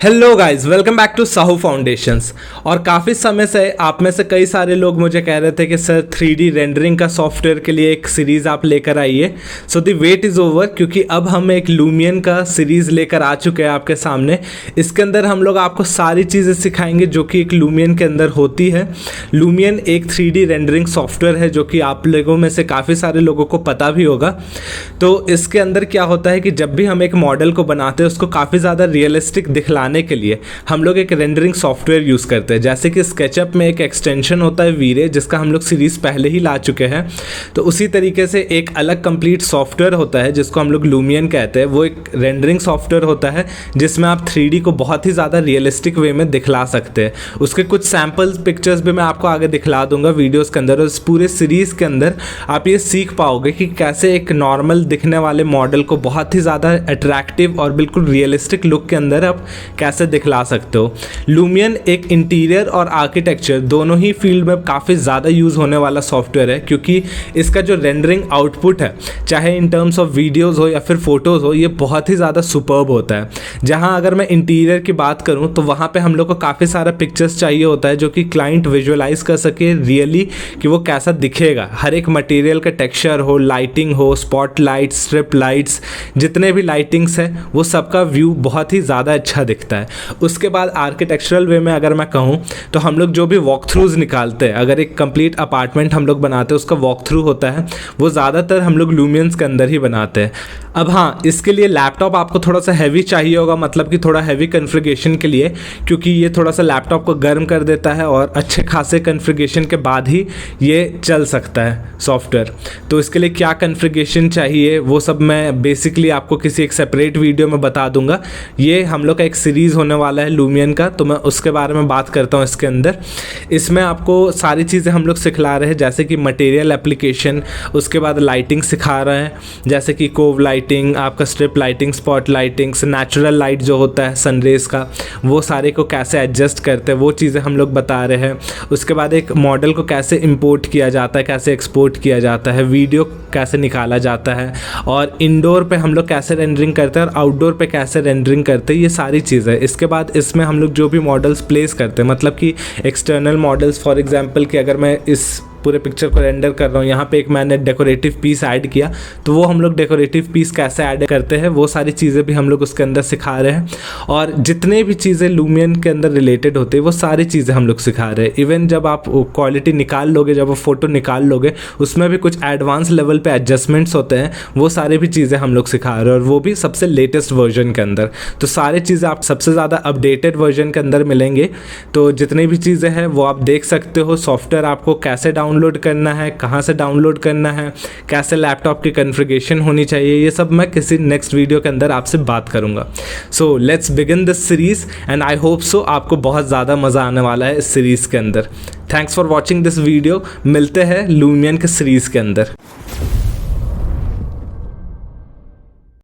Hello guys, welcome back to Sahu foundations. और काफ़ी समय से आप में से कई सारे लोग मुझे कह रहे थे कि सर 3D रेंडरिंग का सॉफ्टवेयर के लिए एक सीरीज़ आप लेकर आइए। So the wait is over, क्योंकि अब हम एक लूमियन का सीरीज़ लेकर आ चुके हैं आपके सामने। इसके अंदर हम लोग आपको सारी चीज़ें सिखाएंगे जो कि एक लूमियन के अंदर होती है। लूमियन एक 3D रेंडरिंग सॉफ्टवेयर है जो कि आप लोगों में से काफ़ी सारे लोगों को पता भी होगा। तो इसके अंदर क्या होता है कि जब भी हम एक मॉडल को बनाते हैं उसको काफ़ी ज़्यादा रियलिस्टिक दिखलाने के लिए हम लोग एक रेंडरिंग सॉफ्टवेयर यूज़ करते हैं। जैसे कि स्केचअप में एक एक्सटेंशन होता है वीरे, जिसका हम लोग सीरीज़ पहले ही ला चुके हैं। तो उसी तरीके से एक अलग कंप्लीट सॉफ्टवेयर होता है जिसको हम लोग लूमियन कहते हैं। वो एक रेंडरिंग सॉफ्टवेयर होता है जिसमें आप 3D को बहुत ही ज़्यादा रियलिस्टिक वे में दिखला सकते हैं। उसके कुछ सैम्पल पिक्चर्स भी मैं आपको आगे दिखला दूंगा वीडियोज़ के अंदर। और इस पूरे सीरीज़ के अंदर आप ये सीख पाओगे कि कैसे एक नॉर्मल दिखने वाले मॉडल को बहुत ही ज़्यादा अट्रैक्टिव और बिल्कुल रियलिस्टिक लुक के अंदर आप कैसे दिखला सकते हो। लूमियन एक इंटीरियर और आर्किटेक्चर दोनों ही फील्ड में काफ़ी ज़्यादा यूज़ होने वाला सॉफ्टवेयर है, क्योंकि इसका जो रेंडरिंग आउटपुट है, चाहे इन टर्म्स ऑफ वीडियोज़ हो या फिर फोटोज़ हो, ये बहुत ही ज़्यादा सुपर्ब होता है। जहाँ अगर मैं इंटीरियर की बात करूँ तो वहाँ पे हम लोग को काफ़ी सारा पिक्चर्स चाहिए होता है जो कि क्लाइंट विजुअलाइज कर सके रियली कि वो कैसा दिखेगा। हर एक मटेरियल का टेक्सचर हो, लाइटिंग हो, स्पॉट लाइट्स, स्ट्रिप लाइट्स, जितने भी लाइटिंग्स हैं वो सबका व्यू बहुत ही ज़्यादा अच्छा दिखता है। उसके बाद आर्किटेक्चरल वे में अगर मैं कहूँ तो हम लोग जो भी वॉक थ्रूज निकालते हैं, अगर एक कंप्लीट अपार्टमेंट हम लोग बनाते हैं उसका वॉक थ्रू होता है, वो ज़्यादातर हम लोग लूमियंस के अंदर ही बनाते हैं। अब हाँ, इसके लिए लैपटॉप आपको थोड़ा सा हैवी चाहिए होगा, मतलब कि थोड़ा हैवी कॉन्फ़िगरेशन के लिए, क्योंकि ये थोड़ा सा लैपटॉप को गर्म कर देता है और अच्छे खासे कॉन्फ़िगरेशन के बाद ही ये चल सकता है सॉफ्टवेयर। तो इसके लिए क्या कॉन्फ़िगरेशन चाहिए वो सब मैं बेसिकली आपको किसी एक सेपरेट वीडियो में बता दूंगा। ये हम लोग का एक सीरीज़ होने वाला है लूमियन का, तो मैं उसके बारे में बात करता हूँ इसके अंदर। इसमें आपको सारी चीज़ें हम लोग सिखला रहे हैं, जैसे कि मटेरियल एप्लीकेशन, उसके बाद लाइटिंग सिखा रहे हैं, जैसे कि कोव लाइटिंग, आपका strip lighting, spot lightings, natural light जो होता है सनरेज का, वो सारे को कैसे एडजस्ट करते हैं वो चीज़ें हम लोग बता रहे हैं। उसके बाद एक मॉडल को कैसे इंपोर्ट किया जाता है, कैसे एक्सपोर्ट किया जाता है, वीडियो कैसे निकाला जाता है, और इंडोर पे हम लोग कैसे रेंडरिंग करते हैं और आउटडोर पे कैसे रेंडरिंग करते हैं, ये सारी चीज़ें। इसके बाद इसमें हम लोग जो भी मॉडल्स प्लेस करते हैं, मतलब कि एक्सटर्नल मॉडल्स, फॉर एग्जांपल कि अगर मैं इस पूरे पिक्चर को रेंडर कर रहा हूँ, यहाँ पे एक मैंने डेकोरेटिव पीस ऐड किया, तो वो हम लोग डेकोरेटिव पीस कैसे ऐड करते हैं वो सारी चीज़ें भी हम लोग उसके अंदर सिखा रहे हैं। और जितने भी चीज़ें लूमियन के अंदर रिलेटेड होती है वो सारी चीज़ें हम लोग सिखा रहे हैं। इवन जब आप क्वालिटी निकाल लोगे, जब आप फोटो निकाल लोगे, उसमें भी कुछ एडवांस लेवल पे एडजस्टमेंट्स होते हैं, वो सारी भी चीज़ें हम लोग सिखा रहे हैं, और वो भी सबसे लेटेस्ट वर्जन के अंदर। तो सारी चीज़ें आप सबसे ज़्यादा अपडेटेड वर्जन के अंदर मिलेंगे। तो जितनी भी चीज़ें हैं वो आप देख सकते हो। सॉफ्टवेयर आपको कैसे डाउनलोड करना है, कहाँ से डाउनलोड करना है, कैसे लैपटॉप की कॉन्फ़िगरेशन होनी चाहिए, ये सब मैं किसी नेक्स्ट वीडियो के अंदर आपसे बात करूँगा। So let's begin this series and I hope so आपको बहुत ज़्यादा मज़ा आने वाला है इस सीरीज़ के अंदर। Thanks for watching this video. मिलते हैं लूमियन के सीरीज़ के अंदर।